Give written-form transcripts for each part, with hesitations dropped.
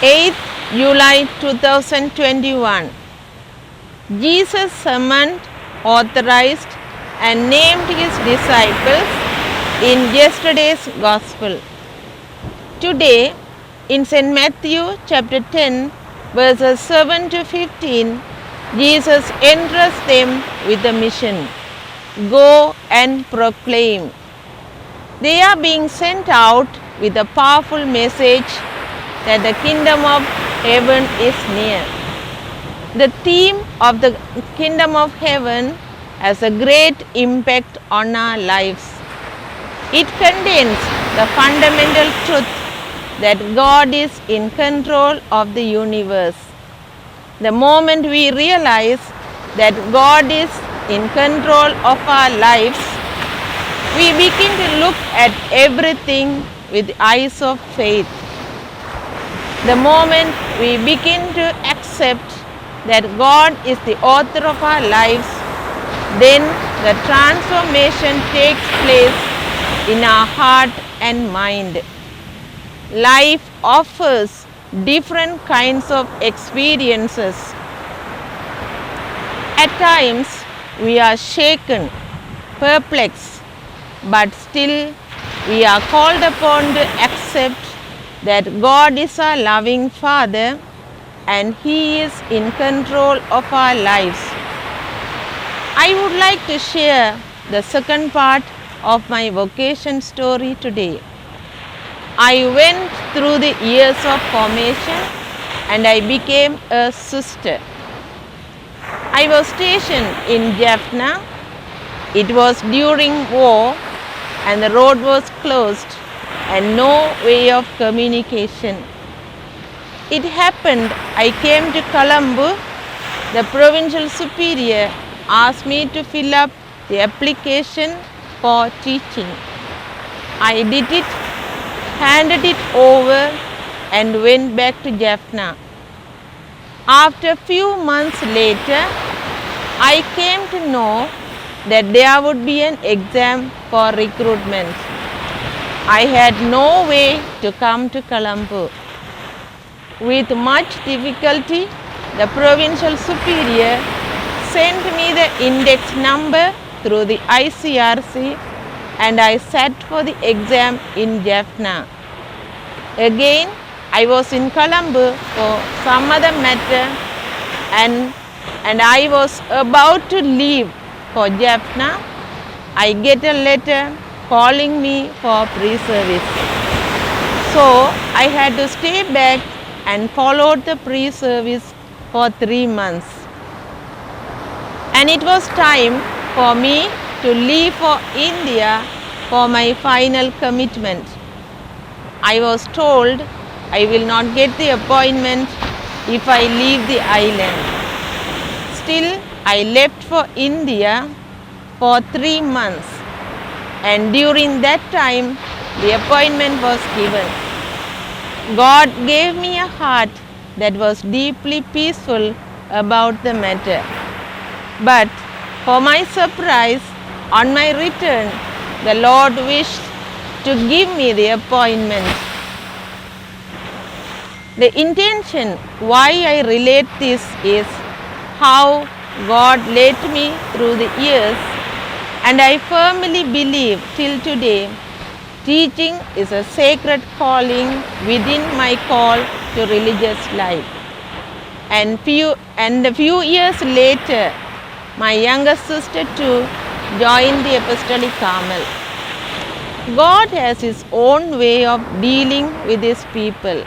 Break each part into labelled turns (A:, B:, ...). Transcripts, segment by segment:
A: 8th July 2021. Jesus summoned, authorized, and named his disciples in yesterday's Gospel. Today, in St. Matthew chapter 10, verses 7 to 15, Jesus entrusts them with a mission: go and proclaim. They are being sent out with a powerful message that the kingdom of heaven is near. The theme of the kingdom of heaven has a great impact on our lives. It contains the fundamental truth that God is in control of the universe. The moment we realize that God is in control of our lives, we begin to look at everything with eyes of faith. The moment we begin to accept that God is the author of our lives, then the transformation takes place in our heart and mind. Life offers different kinds of experiences. At times, we are shaken, perplexed, but still we are called upon to accept that God is our loving Father and He is in control of our lives. I would like to share the second part of my vocation story today. I went through the years of formation and I became a sister. I was stationed in Jaffna. It was during war and the road was closed and no way of communication. It happened I came to Colombo. The provincial superior asked me to fill up the application for teaching. I did it, handed it over and went back to Jaffna. After a few months later, I came to know that there would be an exam for recruitment. I had no way to come to Colombo. With much difficulty, the provincial superior sent me the index number through the ICRC and I sat for the exam in Jaffna. Again, I was in Colombo for some other matter and I was about to leave for Jaffna. I get a letter calling me for pre-service. So I had to stay back and followed the pre-service for 3 months. And it was time for me to leave for India for my final commitment. I was told I will not get the appointment if I leave the island. Still, I left for India for 3 months. And during that time, the appointment was given. God gave me a heart that was deeply peaceful about the matter. But for my surprise, on my return, the Lord wished to give me the appointment. The intention why I relate this is how God led me through the years, and I firmly believe till today teaching is a sacred calling within my call to religious life. And a few years later, my younger sister too joined the Apostolic Carmel. God has His own way of dealing with His people.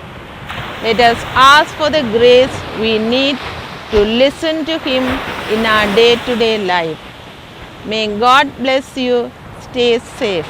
A: Let us ask for the grace we need to listen to Him in our day-to-day life. May God bless you. Stay safe.